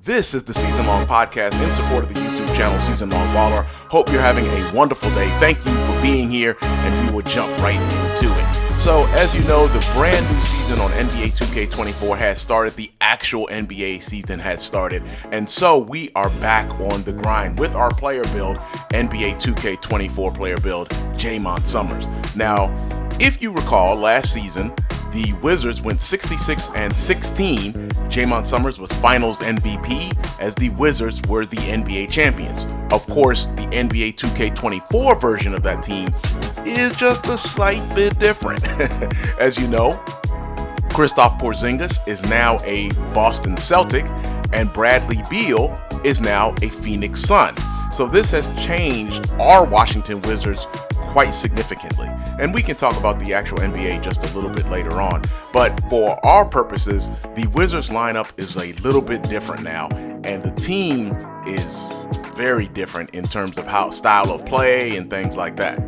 This is the Season Long Podcast in support of the YouTube channel Season Long Baller. Hope you're having a wonderful day. Thank you for being here, and we will jump right into it. So, as you know, the brand new season on NBA 2K24 has started. The actual NBA season has started, and so we are back on the grind with our player build, NBA 2K24 player build, Jaymont Summerz. Now, if you recall, last season, the Wizards went 66-16. Jaymont Summerz was Finals MVP as the Wizards were the NBA champions. Of course, the NBA 2K24 version of that team is just a slight bit different. As you know, Kristaps Porzingis is now a Boston Celtic, and Bradley Beal is now a Phoenix Sun. So this has changed our Washington Wizards quite significantly. And we can talk about the actual NBA just a little bit later on. But for our purposes, the Wizards lineup is a little bit different now. And the team is very different in terms of how style of play and things like that.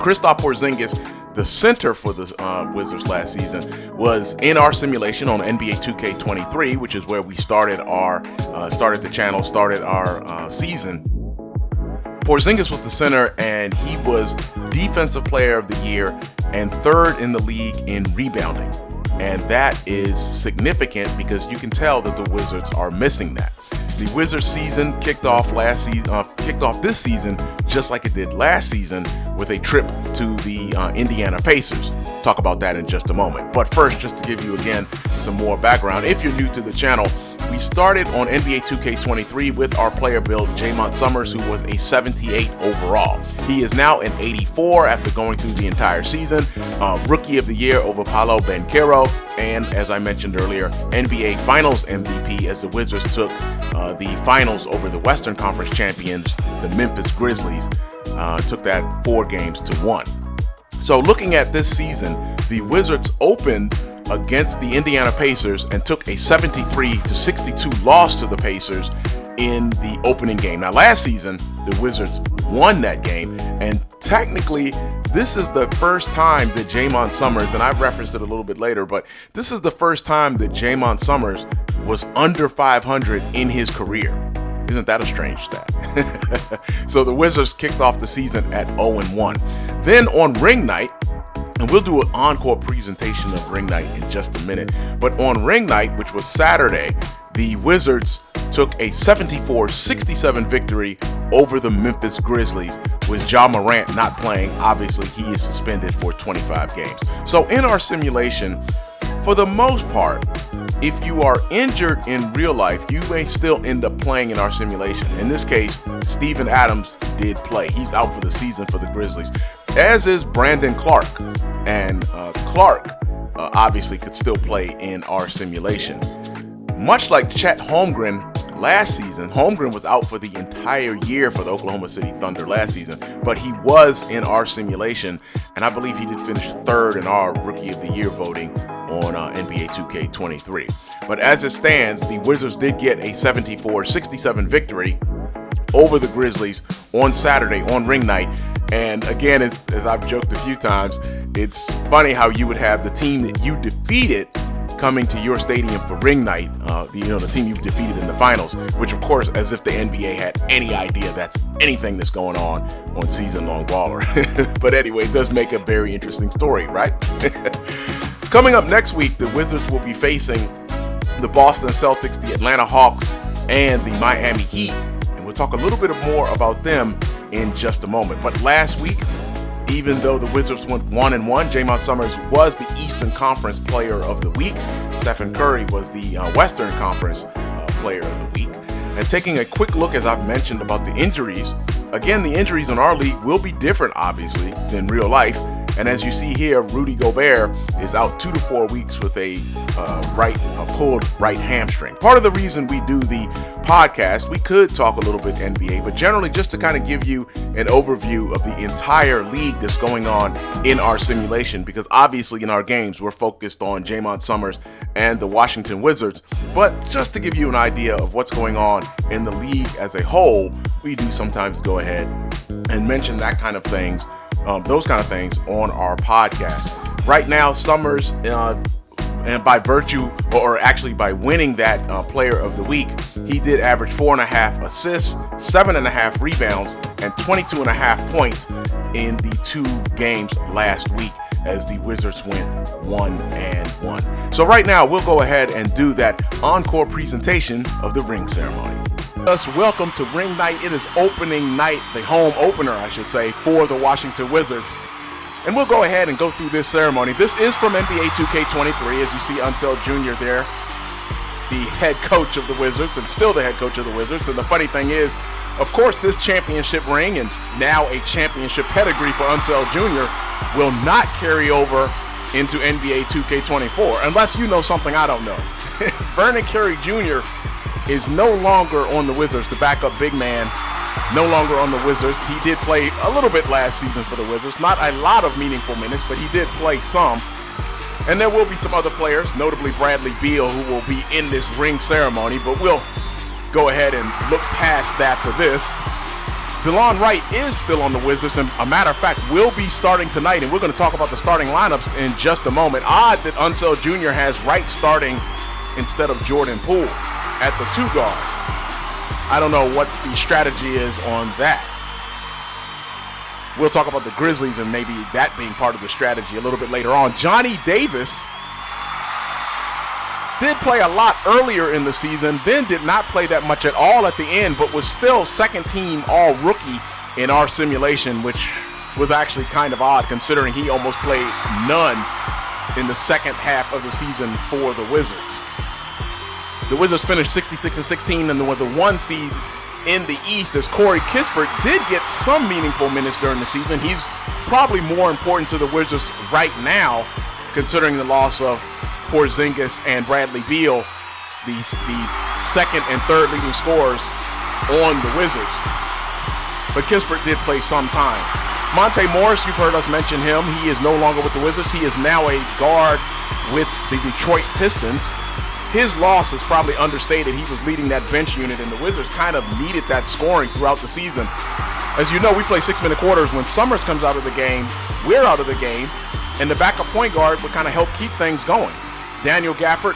Kristaps Porzingis, the center for the Wizards last season, was in our simulation on NBA 2K23, which is where we started our season. Porzingis was the center, and he was Defensive Player of the Year and third in the league in rebounding. And that is significant because you can tell that the Wizards are missing that. The Wizards season kicked off this season just like it did last season with a trip to the Indiana Pacers. Talk about that in just a moment. But first, just to give you again some more background, if you're new to the channel, we started on NBA 2K23 with our player build, Jaymont Summerz, who was a 78 overall. He is now an 84 after going through the entire season. Rookie of the Year over Paolo Banchero, and as I mentioned earlier, NBA Finals MVP as the Wizards took the finals over the Western Conference champions, the Memphis Grizzlies. Took that 4-1. So looking at this season, the Wizards opened against the Indiana Pacers and took a 73-62 loss to the Pacers in the opening game. Now, last season, the Wizards won that game, and technically, this is the first time that Jaymont Summerz, and I've referenced it a little bit later, but this is the first time that Jaymont Summerz was under 500 in his career. Isn't that a strange stat? So the Wizards kicked off the season at 0-1. Then on ring night, and we'll do an encore presentation of ring night in just a minute, but on ring night, which was Saturday, the Wizards took a 74-67 victory over the Memphis Grizzlies, with Ja Morant not playing. Obviously, he is suspended for 25 games. So in our simulation, for the most part, if you are injured in real life, you may still end up playing in our simulation. In this case, Steven Adams did play. He's out for the season for the Grizzlies, as is Brandon Clark. And Clark obviously could still play in our simulation. Much like Chet Holmgren last season, Holmgren was out for the entire year for the Oklahoma City Thunder last season, but he was in our simulation, and I believe he did finish third in our Rookie of the Year voting on NBA 2K23. But as it stands, the Wizards did get a 74-67 victory over the Grizzlies on Saturday on ring night. And again, as I've joked a few times, it's funny how you would have the team that you defeated coming to your stadium for ring night, the team you've defeated in the finals, which of course, as if the NBA had any idea that's anything that's going on Season Long Baller. But anyway, it does make a very interesting story, right? Coming up next week, the Wizards will be facing the Boston Celtics, the Atlanta Hawks, and the Miami Heat. And we'll talk a little bit more about them in just a moment. But last week, even though the Wizards went 1-1, Jaymont Summerz was the Eastern Conference Player of the Week. Stephen Curry was the Western Conference Player of the Week. And taking a quick look, as I've mentioned, about the injuries. Again, the injuries in our league will be different, obviously, than real life. And as you see here, Rudy Gobert is out 2 to 4 weeks with a pulled right hamstring. Part of the reason we do the podcast, we could talk a little bit NBA, but generally just to kind of give you an overview of the entire league that's going on in our simulation, because obviously in our games we're focused on Jaymont Summerz and the Washington Wizards. But just to give you an idea of what's going on in the league as a whole, we do sometimes go ahead and mention that kind of things. Those kind of things on our podcast. Right now, Summerz and by virtue, or actually by winning that Player of the Week, he did average 4.5 assists, 7.5 rebounds, and 22.5 points in the 2 games last week as the Wizards went 1-1. So right now, we'll go ahead and do that encore presentation of the ring ceremony. Welcome to Ring Night. It is opening night, the home opener, I should say, for the Washington Wizards. And we'll go ahead and go through this ceremony. This is from NBA 2K23, as you see Unseld Jr. there, the head coach of the Wizards, and still the head coach of the Wizards. And the funny thing is, of course, this championship ring and now a championship pedigree for Unseld Jr. will not carry over into NBA 2K24, unless you know something I don't know. Vernon Carey Jr. is no longer on the Wizards, the backup big man, no longer on the Wizards. He did play a little bit last season for the Wizards, not a lot of meaningful minutes, but he did play some. And there will be some other players, notably Bradley Beal, who will be in this ring ceremony, but we'll go ahead and look past that for this. DeLon Wright is still on the Wizards, and a matter of fact, will be starting tonight, and we're going to talk about the starting lineups in just a moment. Odd that Unseld Jr. has Wright starting instead of Jordan Poole at the 2 guard. I don't know what the strategy is on that. We'll talk about the Grizzlies and maybe that being part of the strategy a little bit later on. Johnny Davis did play a lot earlier in the season, then did not play that much at all at the end, but was still second team all rookie in our simulation, which was actually kind of odd considering he almost played none in the second half of the season for the Wizards. The Wizards finished 66-16 and were the 1 seed in the East, as Corey Kispert did get some meaningful minutes during the season. He's probably more important to the Wizards right now, considering the loss of Porzingis and Bradley Beal, the second and third leading scorers on the Wizards. But Kispert did play some time. Monte Morris, you've heard us mention him. He is no longer with the Wizards. He is now a guard with the Detroit Pistons. His loss is probably understated. He was leading that bench unit, and the Wizards kind of needed that scoring throughout the season. As you know, we play 6-minute quarters. When Summerz comes out of the game, we're out of the game, and the backup point guard would kind of help keep things going. Daniel Gafford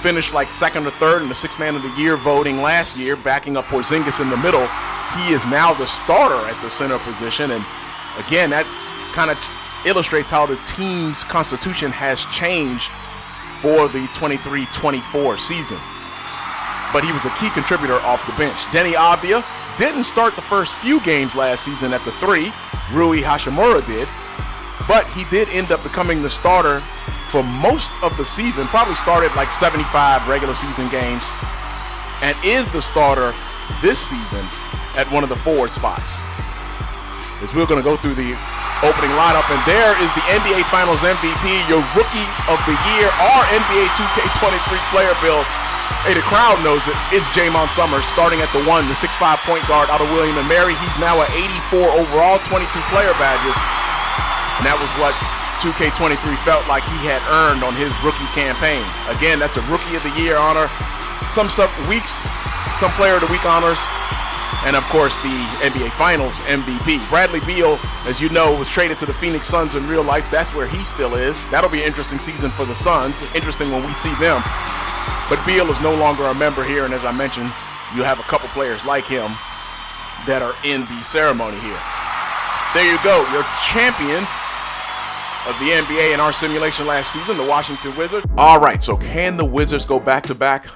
finished like second or third in the 6th Man of the Year voting last year, backing up Porzingis in the middle. He is now the starter at the center position, and again, that kind of illustrates how the team's constitution has changed for the 23-24 season. But he was a key contributor off the bench. Denny Avdia didn't start the first few games last season at the 3. Rui Hachimura did. But he did end up becoming the starter for most of the season. Probably started like 75 regular season games. And is the starter this season at one of the forward spots. As we're going to go through the opening lineup, and there is the NBA Finals MVP, your Rookie of the Year, our NBA 2K23 player build. Hey, the crowd knows it. It's Jaymont Summerz starting at the 1, the 6'5" point guard out of William & Mary. He's now at 84 overall, 22 player badges. And that was what 2K23 felt like he had earned on his rookie campaign. Again, that's a Rookie of the Year honor. Some weeks, some Player of the Week honors. And, of course, the NBA Finals MVP. Bradley Beal, as you know, was traded to the Phoenix Suns in real life. That's where he still is. That'll be an interesting season for the Suns. Interesting when we see them. But Beal is no longer a member here. And as I mentioned, you have a couple players like him that are in the ceremony here. There you go. Your champions of the NBA in our simulation last season, the Washington Wizards. All right, so can the Wizards go back-to-back?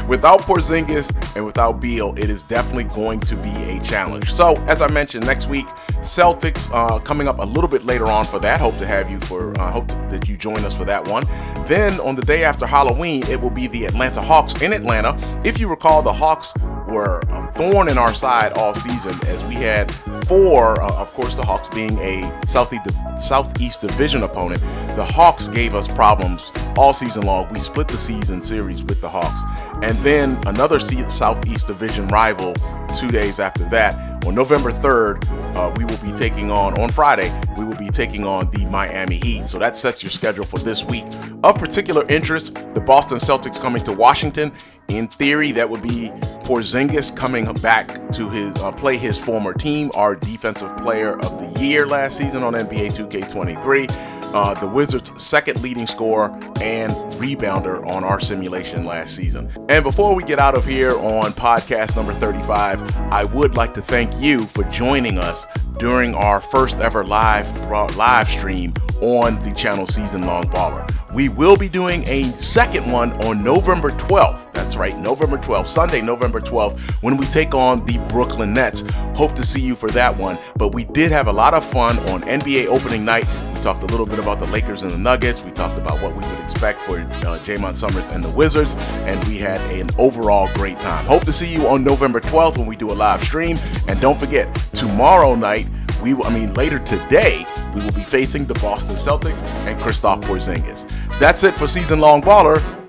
Without Porzingis and without Beal, it is definitely going to be a challenge. So, as I mentioned, next week, Celtics coming up a little bit later on for that. Hope that you join us for that one. Then, on the day after Halloween, it will be the Atlanta Hawks in Atlanta. If you recall, the Hawks were a thorn in our side all season, as we had of course, the Hawks being a Southeast Division opponent. The Hawks gave us problems all season long. We split the season series with the Hawks. And then another Southeast Division rival 2 days after that. On November 3rd, we will be taking on Friday, we will be taking on the Miami Heat. So that sets your schedule for this week. Of particular interest, the Boston Celtics coming to Washington. In theory, that would be Porzingis coming back to play his former team, our Defensive Player of the Year last season on NBA 2K23. The Wizards' second leading scorer and rebounder on our simulation last season. And before we get out of here on podcast number 35, I would like to thank you for joining us during our first ever live stream on the channel Season Long Baller. We will be doing a second one on November 12th. That's right, November 12th, Sunday, November 12th, when we take on the Brooklyn Nets. Hope to see you for that one. But we did have a lot of fun on NBA opening night. We talked a little bit about the Lakers and the Nuggets. We talked about what we would expect for Jaymont Summerz and the Wizards. And we had an overall great time. Hope to see you on November 12th when we do a live stream. And don't forget, tomorrow night, later today, we will be facing the Boston Celtics and Kristaps Porzingis. That's it for Season Long Baller.